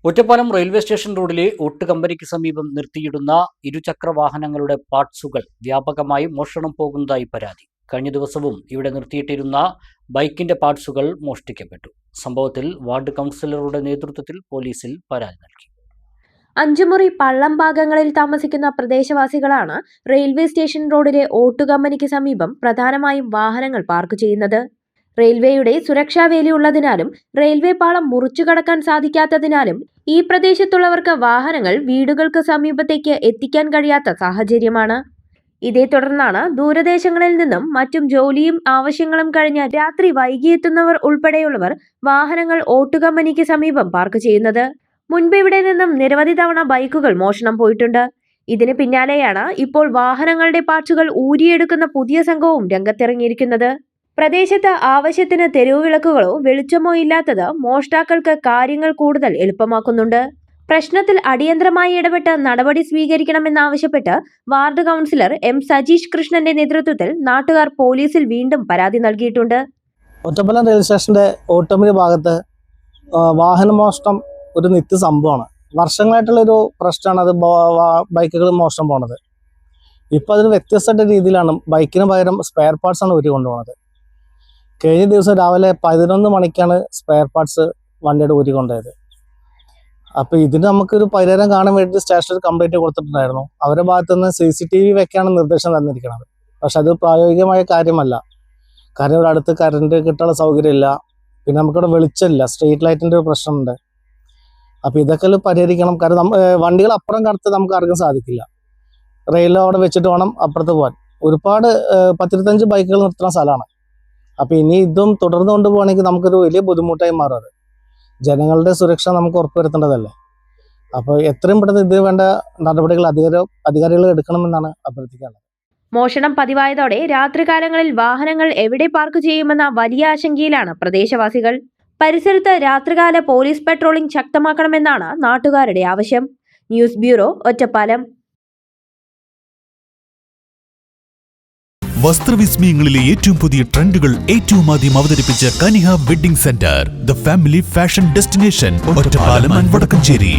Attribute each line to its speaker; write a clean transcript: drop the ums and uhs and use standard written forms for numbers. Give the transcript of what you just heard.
Speaker 1: Ottapalam railway station റോഡിലെ ഓട്ട് കമ്പനിക്ക് സമീപം നിർത്തിയിടുന്ന ഇരുചക്ര വാഹനങ്ങളുടെ പാർട്സുകൾ വ്യാപകമായി മോഷണം പോകുന്നതായി പരാതി. കഴിഞ്ഞ ദിവസവും ഇവിടെ നിർത്തിയിട്ടിരുന്ന ബൈക്കിന്റെ പാർട്സുകൾ മോഷ്ടിക്കപ്പെട്ടു. സംഭവത്തിൽ വാർഡ് കൗൺസിലറുടെ നേതൃത്വത്തിൽ പോലീസിൽ പരാതി നൽകി.
Speaker 2: അഞ്ചുമുറി പള്ളം ഭാഗങ്ങളിൽ താമസിക്കുന്ന പ്രദേശവാസികളാണ് റെയിൽവേ സ്റ്റേഷൻ റോഡിലെ ഓട്ടു കമ്പനിക്ക് സമീപം പ്രധാനമായും വാഹനങ്ങൾ പാർക്ക് ചെയ്യുന്നത്. റെയിൽവേയുടെ സുരക്ഷാ വേലിയുള്ളതിനാലും റെയിൽവേ പാളം മുറിച്ചു കടക്കാൻ സാധിക്കാത്തതിനാലും ഈ പ്രദേശത്തുള്ളവർക്ക് വാഹനങ്ങൾ വീടുകൾക്ക് സമീപത്തേക്ക് എത്തിക്കാൻ കഴിയാത്ത സാഹചര്യമാണ്. ഇതേ തുടർന്നാണ് ദൂരദേശങ്ങളിൽ നിന്നും മറ്റും ജോലിയും ആവശ്യങ്ങളും കഴിഞ്ഞ് രാത്രി വൈകിയെത്തുന്നവർ ഉൾപ്പെടെയുള്ളവർ വാഹനങ്ങൾ ഓട്ടു കമ്പനിക്ക് സമീപം പാർക്ക് ചെയ്യുന്നത്. മുൻപ് ഇവിടെ നിന്നും നിരവധി തവണ ബൈക്കുകൾ മോഷണം പോയിട്ടുണ്ട്. ഇതിന് പിന്നാലെയാണ് ഇപ്പോൾ വാഹനങ്ങളുടെ പാർട്സുകൾ ഊരിയെടുക്കുന്ന പുതിയ സംഘവും രംഗത്തിറങ്ങിയിരിക്കുന്നത്. പ്രദേശത്ത് ആവശ്യത്തിന് തെരുവു വിളക്കുകളോ വെളിച്ചമോ ഇല്ലാത്തത് മോഷ്ടാക്കൾക്ക് കാര്യങ്ങൾ കൂടുതൽ എളുപ്പമാക്കുന്നുണ്ട്. പ്രശ്നത്തിൽ അടിയന്തരമായി ഇടപെട്ട് നടപടി സ്വീകരിക്കണമെന്നാവശ്യപ്പെട്ട് വാർഡ് കൗൺസിലർ എം സജീഷ് കൃഷ്ണന്റെ നേതൃത്വത്തിൽ നാട്ടുകാർ പോലീസിൽ വീണ്ടും പരാതി നൽകിയിട്ടുണ്ട്.
Speaker 3: ഒറ്റപ്പാലം റെയിൽവേ സ്റ്റേഷന്റെ ഓട്ടോമിനി ഭാഗത്ത് വാഹനമോഷണം ഒരു നിത്യ സംഭവമാണ്. വർഷങ്ങളായിട്ടുള്ളൊരു പ്രശ്നമാണ് അത് ബൈക്കുകൾ മോഷണം പോണത്. ഇപ്പം അതൊരു വ്യത്യസ്ത രീതിയിലാണ് ബൈക്കിന് പകരം സ്പെയർ പാർട്സ് ആണ് ഊരി കൊണ്ടുപോകുന്നത്. കഴിഞ്ഞ ദിവസം രാവിലെ 11 മണിക്കാണ് സ്പെയർ പാർട്സ് വണ്ടിയുടെ ഊരി കൊണ്ടുപോയത്. അപ്പോൾ ഇതിന് നമുക്കൊരു പരിഹാരം കാണാൻ വേണ്ടി സ്റ്റേഷനിൽ കംപ്ലൈൻറ്റ് കൊടുത്തിട്ടുണ്ടായിരുന്നു. അവരുടെ ഭാഗത്തു നിന്ന് CCTV വെക്കാണ് നിർദ്ദേശം തന്നിരിക്കുന്നത്. പക്ഷെ അത് പ്രായോഗികമായ കാര്യമല്ല. കാരണം ഇവിടെ അടുത്ത് കറണ്ട് കിട്ടാനുള്ള സൗകര്യമില്ല. പിന്നെ നമുക്കിവിടെ വെളിച്ചമില്ല, സ്ട്രീറ്റ് ലൈറ്റിൻ്റെ ഒരു പ്രശ്നമുണ്ട്. അപ്പോൾ ഇതൊക്കെ പരിഹരിക്കണം. കാരണം വണ്ടികൾ അപ്പുറം കടത്ത് നമുക്ക് ആർക്കും സാധിക്കില്ല. റെയിലിൽ അവിടെ വെച്ചിട്ട് വേണം അപ്പുറത്ത് പോകാൻ. ഒരുപാട് 10-25 ബൈക്കുകൾ നിർത്തുന്ന സ്ഥലമാണ്. അപ്പോൾ ഇനി ഇതും തുടർന്ന് കൊണ്ടുപോകണമെങ്കിൽ നമുക്കൊരു വലിയ ബുദ്ധിമുട്ടായി മാറും. അത് ജനങ്ങളുടെ സുരക്ഷ നമുക്ക് ഉറപ്പുവരുത്തേണ്ടതല്ലേ. അപ്പോൾ എത്രയും പെട്ടെന്ന് ഇത് വേണ്ട നടപടികൾ അധികാരികൾ എടുക്കണമെന്നാണ് അഭ്യർത്ഥിക്കുന്നത്.
Speaker 2: മോഷണം പതിവായതോടെ രാത്രികാലങ്ങളിൽ വാഹനങ്ങൾ എവിടെ പാർക്ക് ചെയ്യുമെന്ന വലിയ ആശങ്കയിലാണ് പ്രദേശവാസികൾ. പരിസരത്ത് രാത്രികാല പോലീസ് പെട്രോളിംഗ് ശക്തമാക്കണമെന്നാണ് നാട്ടുകാരുടെ ആവശ്യം. News bureau, Ottapalam.
Speaker 4: വസ്ത്രവിസ്മയങ്ങളിലെ ഏറ്റവും പുതിയ ട്രെൻഡുകൾ ഏറ്റവും ആദ്യം അവതരിപ്പിച്ച Kaniha wedding centre, the family fashion destination, Ottapalam and Vadakkanchery.